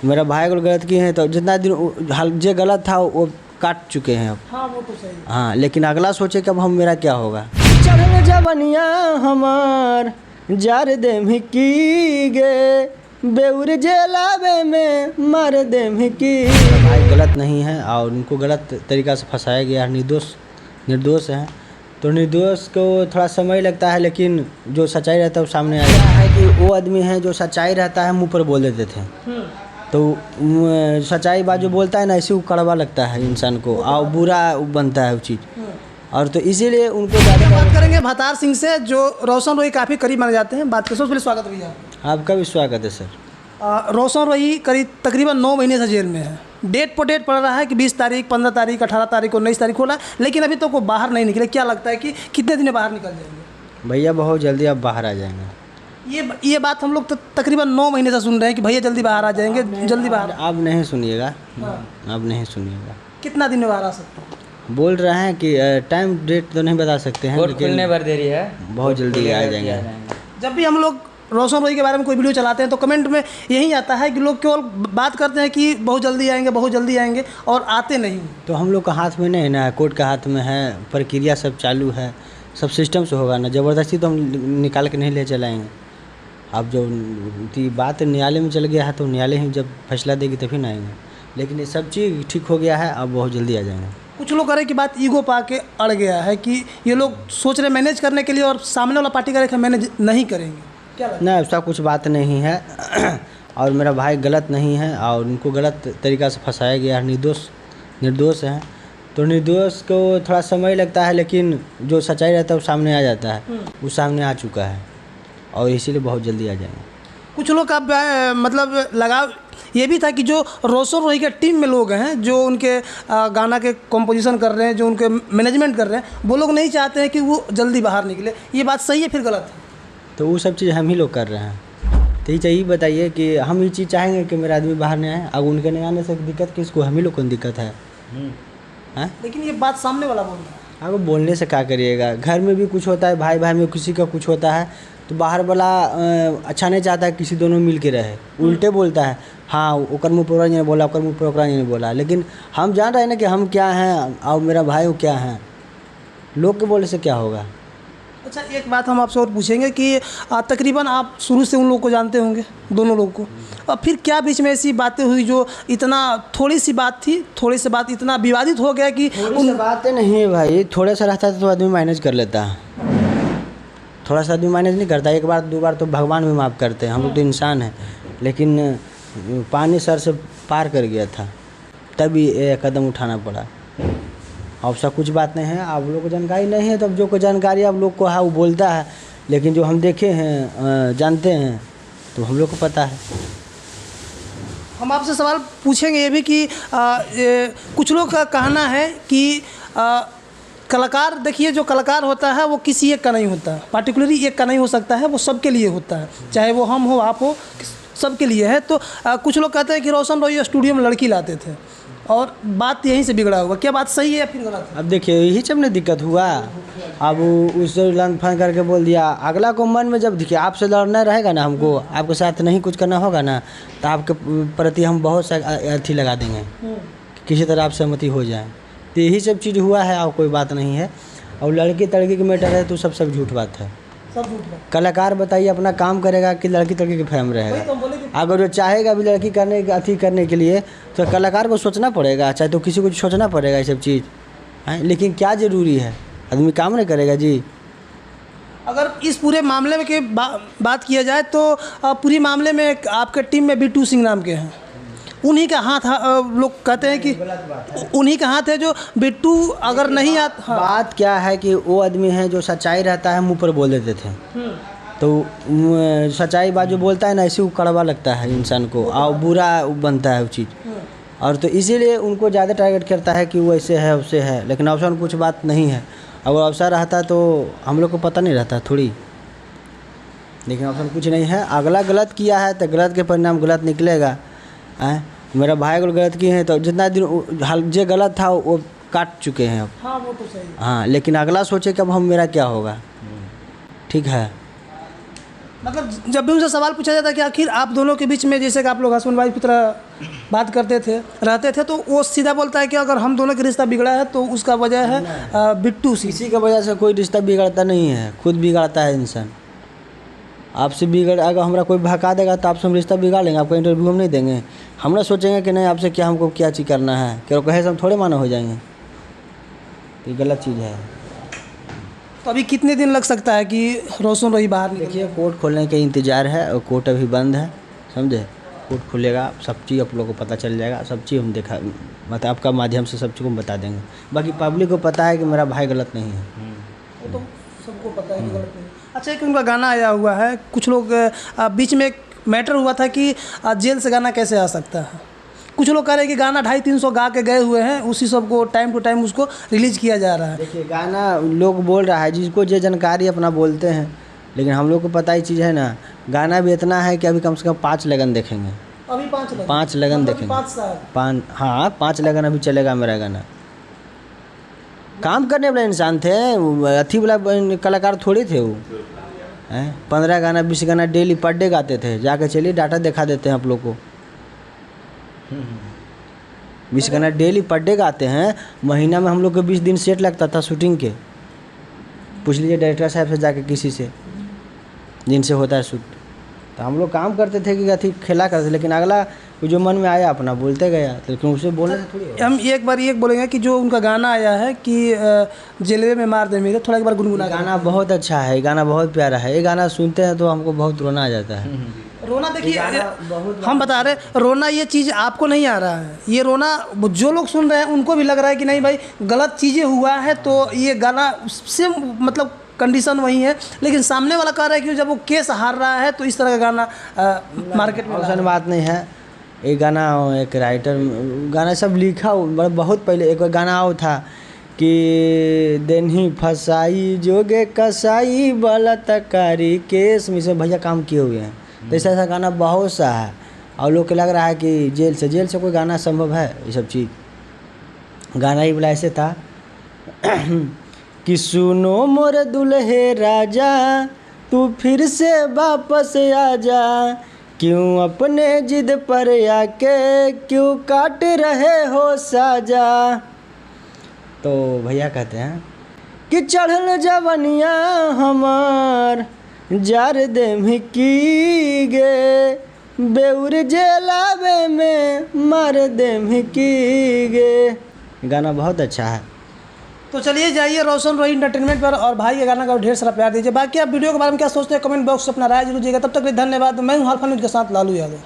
मेरा भाई को गलत किए हैं तो जितना दिन जो गलत था वो काट चुके हैं अब। हाँ वो तो सही है। हाँ, लेकिन अगला सोचे कि अब हम मेरा क्या होगा। चढ़ जवनिया हमार जार दे की गे बेउर जेलावे में मार दे की। भाई गलत नहीं है और उनको गलत तरीका से फंसाया गया है, निर्दोष हैं। तो निर्दोष को थोड़ा समय लगता है, लेकिन जो सच्चाई रहता है वो सामने आ जाता है। कि वो आदमी है जो सच्चाई रहता है मुँह पर बोल देते थे, तो सच्चाई बात जो बोलता है ना, इसी को कड़वा लगता है इंसान को और बुरा बनता है वो चीज़। और तो इसीलिए उनको ज़्यादा बात करेंगे भतार सिंह से, जो रोशन रोही काफ़ी करीब माने जाते हैं। बात सबसे पहले स्वागत भैया। आपका भी स्वागत है सर। रोशन रोही करीब तकरीबन 9 महीने से जेल में है। डेट पर डेट पड़ रहा है कि 20 तारीख, 15 तारीख, 18 तारीख, 19 तारीख होला, लेकिन अभी तो वो बाहर नहीं निकले। क्या लगता है कि कितने दिन में बाहर निकल जाएंगे? भैया बहुत जल्दी आप बाहर आ जाएंगे। ये बात हम लोग तकरीबन 9 महीने से सुन रहे हैं कि भैया जल्दी बाहर आ जाएंगे, जल्दी बाहर। आप नहीं सुनिएगा, आप नहीं सुनिएगा। कितना दिन में बाहर आ सकते हैं? बोल रहे हैं कि टाइम डेट तो नहीं बता सकते हैं, कोर्ट खुलने भर देरी है, बहुत जल्दी आ जाएंगे। जब भी हम लोग रोशन रोही के बारे में कोई वीडियो चलाते हैं तो कमेंट में यही आता है कि लोग केवल बात करते हैं कि बहुत जल्दी आएंगे, बहुत जल्दी आएंगे, और आते नहीं। तो हम लोग का हाथ में नहीं ना, कोर्ट का हाथ में है, प्रक्रिया सब चालू है, सब सिस्टम से होगा ना। ज़बरदस्ती तो हम निकाल के नहीं ले चलाएँगे। अब जो बात न्यायालय में चल गया है तो न्यायालय ही जब फैसला देगी तभी ना आएंगे, लेकिन ये सब चीज़ ठीक हो गया है, अब बहुत जल्दी आ जाएंगे। कुछ लोग कह रहे हैं कि बात ईगो पा के अड़ गया है कि ये लोग सोच रहे मैनेज करने के लिए और सामने वाला पार्टी का रेखा मैनेज नहीं करेंगे। क्या लगता है? नहीं, ऐसा कुछ बात नहीं है। और मेरा भाई गलत नहीं है और उनको गलत तरीका से फंसाया गया है, निर्दोष हैं। तो निर्दोष को थोड़ा समय लगता है, लेकिन जो सच्चाई रहता है वो सामने आ जाता है, वो सामने आ चुका है और इसीलिए बहुत जल्दी आ जाएंगे। कुछ लोग का मतलब लगाव ये भी था कि जो रोशन रोही के टीम में लोग हैं, जो उनके गाना के कंपोजिशन कर रहे हैं, जो उनके मैनेजमेंट कर रहे हैं, वो लोग नहीं चाहते हैं कि वो जल्दी बाहर निकले। ये बात सही है फिर गलत है? तो वो सब चीज़ हम ही लोग कर रहे हैं। तो यही बताइए कि हम ये चीज़ चाहेंगे कि मेरा आदमी बाहर नहीं आए, अब उनके नहीं आने से दिक्कत किसको? हम ही लोग को दिक्कत है। हाँ, लेकिन ये बात सामने वाला बोल रहा है। अब बोलने से क्या करिएगा? घर में भी कुछ होता है, भाई भाई में किसी का कुछ होता है, तो बाहर वाला अच्छा नहीं चाहता है किसी दोनों मिल के रहे, उल्टे बोलता है। हाँ, ओकर मुँह पर नहीं बोला, ओकर मुँह पर ओकरा नहीं बोला, लेकिन हम जान रहे हैं ना कि हम क्या हैं और मेरा भाई वो क्या है। लोग के बोलने से क्या होगा? अच्छा, एक बात हम आपसे और पूछेंगे कि तकरीबन आप शुरू से उन लोग को जानते होंगे, दोनों लोग को, और फिर क्या बीच में ऐसी बातें हुई जो इतना थोड़ी सी बात थी, थोड़ी सी बात इतना विवादित हो गया कि उन बातें नहीं है भाई। थोड़ा सा रहता तो आदमी मैनेज कर लेता है, थोड़ा सा आदमी मैनेज नहीं करता। एक बार दो बार तो भगवान भी माफ़ करते हैं, हम लोग तो इंसान हैं। लेकिन पानी सर से पार कर गया था, तभी एक कदम उठाना पड़ा। अब सब कुछ बात नहीं है, आप लोग को जानकारी नहीं है, तो अब जो को जानकारी आप लोग को है वो बोलता है, लेकिन जो हम देखे हैं, जानते हैं, तो हम लोग को पता है। हम आपसे सवाल पूछेंगे ये भी कि कुछ लोग का कहना है कि कलाकार, देखिए जो कलाकार होता है वो किसी एक का नहीं होता, पार्टिकुलरली एक का नहीं हो सकता है, वो सबके लिए होता है, चाहे वो हम हो, आप हो, सबके लिए है। तो कुछ लोग कहते हैं कि रोशन रोही स्टूडियो में लड़की लाते थे और बात यहीं से बिगड़ा हुआ। क्या बात सही है या फिर गलत है? अब देखिए, यही सब ने दिक्कत हुआ। अब उससे लंग फन करके बोल दिया, अगला को मन में जब देखिए आपसे लड़ना रहेगा ना, हमको आपके साथ नहीं कुछ करना होगा ना, तो आपके प्रति हम बहुत सा अर्थी लगा देंगे, किसी तरह आप सहमति हो जाए। तो यही सब चीज़ हुआ है और कोई बात नहीं है। और लड़की तड़की की मैटर है तो सब झूठ बात है। कलाकार बताइए अपना काम करेगा कि लड़की तड़की के फैम रहेगा? अगर वो चाहेगा भी लड़की करने अथी करने के लिए तो कलाकार को सोचना पड़ेगा, चाहे तो किसी को सोचना पड़ेगा ये सब चीज़ है। लेकिन क्या ज़रूरी है, आदमी काम नहीं करेगा जी। अगर इस पूरे मामले में के बात किया जाए तो पूरी मामले में आपके टीम में बिट्टू सिंह नाम के हैं, उन्हीं का हाथ, लोग कहते हैं कि उन्हीं का हाथ है जो बिट्टू अगर नहीं आता। बात क्या है कि वो आदमी है जो सच्चाई रहता है मुँह पर बोल देते थे, तो सच्चाई बात जो बोलता है ना, इसी को कड़वा लगता है इंसान को और बुरा बनता है वो चीज़। और तो इसीलिए उनको ज़्यादा टारगेट करता है कि वो ऐसे है वैसे है, लेकिन अवसर में कुछ बात नहीं है। अगर अवसर रहता तो हम लोग को पता नहीं रहता थोड़ी, लेकिन अवसर कुछ नहीं है। अगला गलत किया है तो गलत के परिणाम गलत निकलेगा। मेरा भाई को गलत किए हैं तो जितना दिन जो गलत था वो काट चुके हैं अब। हाँ वो तो सही है। हाँ, लेकिन अगला सोचे कि अब हम मेरा क्या होगा। ठीक है, मतलब जब भी उनसे सवाल पूछा जाता है कि आखिर आप दोनों के बीच में, जैसे कि आप लोग हस्बैंड वाइफ की तरह बात करते थे, रहते थे, तो वो सीधा बोलता है कि अगर हम दोनों का रिश्ता बिगड़ा है तो उसका वजह है बिट्टू सी। किसी की वजह से कोई रिश्ता बिगड़ता नहीं है, खुद बिगड़ता है इंसान। आपसे बिगड़ अगर हमारा कोई भड़का देगा तो आपसे हम रिश्ता बिगाड़ लेंगे, आपका इंटरव्यू हम नहीं देंगे। हम ना सोचेंगे कि नहीं आपसे क्या हमको क्या चीज़ करना है, क्या कहे से हम थोड़े माना हो जाएंगे। ये गलत चीज़ है। तो अभी कितने दिन लग सकता है कि रोशन रोही बाहर निकले? देखिए कोर्ट खोलने के इंतज़ार है और कोर्ट अभी बंद है, समझे। कोर्ट खुलेगा सब चीज़ आप लोगों को पता चल जाएगा, सब चीज़ हम देखा मतलब आपका माध्यम से सब चीज़ को हम बता देंगे। बाकी पब्लिक को पता है कि मेरा भाई गलत नहीं है। वो तो सबको पता है कि गलत नहीं। अच्छा, एक उनका गाना आया हुआ है, कुछ लोग बीच में एक मैटर हुआ था कि जेल से गाना कैसे आ सकता है। कुछ लोग कह रहे हैं कि गाना 250-300 गा के गए हुए हैं, उसी सब को टाइम टू टाइम उसको रिलीज किया जा रहा है। देखिए गाना लोग बोल रहा है, जिसको जो जानकारी अपना बोलते हैं, लेकिन हम लोग को पता ही चीज़ है ना। गाना भी इतना है कि अभी कम से कम 5 लगन देखेंगे। अभी 5 लगन? 5 लगन मतलब देखेंगे। 5 साल? 5, हाँ 5 लगन अभी चलेगा मेरा गाना। काम करने वाले इंसान थे, अथी वाला कलाकार थोड़ी थे वो। 15 गाना 20 गाना डेली पर डे गाते थे। जाके चलिए डाटा दिखा देते हैं आप लोग को। 20 गाना डेली पर डे गाते हैं। महीना में हम लोग को 20 दिन सेट लगता था शूटिंग के। पूछ लीजिए डायरेक्टर साहब से जाके किसी से जिनसे होता है शूट। तो हम लोग काम करते थे कि अथी खेला करते थे, लेकिन अगला जो मन में आया अपना बोलते गया, लेकिन उसे बोलने से थोड़ी होगा। हम एक बार ये बोलेंगे कि जो उनका गाना आया है कि जलवे में मार दे मेरे, थोड़ा एक बार गुनगुना। गाना बहुत अच्छा है, गाना बहुत प्यारा है। ये गाना सुनते हैं तो हमको बहुत रोना आ जाता है। रोना देखिए, हम बता रहे रोना ये चीज़ आपको नहीं आ रहा है, ये रोना जो लोग सुन रहे हैं उनको भी लग रहा है कि नहीं भाई गलत चीज़ें हुआ है, तो ये गाना से मतलब कंडीशन वही है। लेकिन सामने वाला कह रहा है कि जब वो केस हार रहा है तो इस तरह का गाना मार्केट में। ऐसा बात नहीं है। ये गाना एक राइटर गाना सब लिखा बहुत पहले एक गाना वो था कि देनी फसाई जोगे कसाई बलात्कारी केस में से भैया काम किए हुए हैं। तो ऐसा गाना बहुत सा है और लोग को लग रहा है कि जेल से कोई गाना संभव है। ये सब चीज़ गाना ही बोला ऐसे था कि सुनो मोरे दुल्हे राजा तू फिर से वापस आ जा, क्यों अपने जिद पर आके क्यों काट रहे हो साजा। तो भैया कहते हैं कि चढ़ल जवनिया हमार जार दे की गे, बेउर जेलावे में मार दे की गे। गाना बहुत अच्छा है। तो चलिए जाइए रोशन रोही एंटरटेनमेंट पर और भाई ये गाना का ढेर सारा प्यार दीजिए। बाकी आप वीडियो के बारे में क्या सोचते हैं कमेंट बॉक्स से अपना राय जरूर दीजिएगा। तब तक के लिए धन्यवाद। मैं हूँ हाल न्यूज़ के साथ लालू यादव।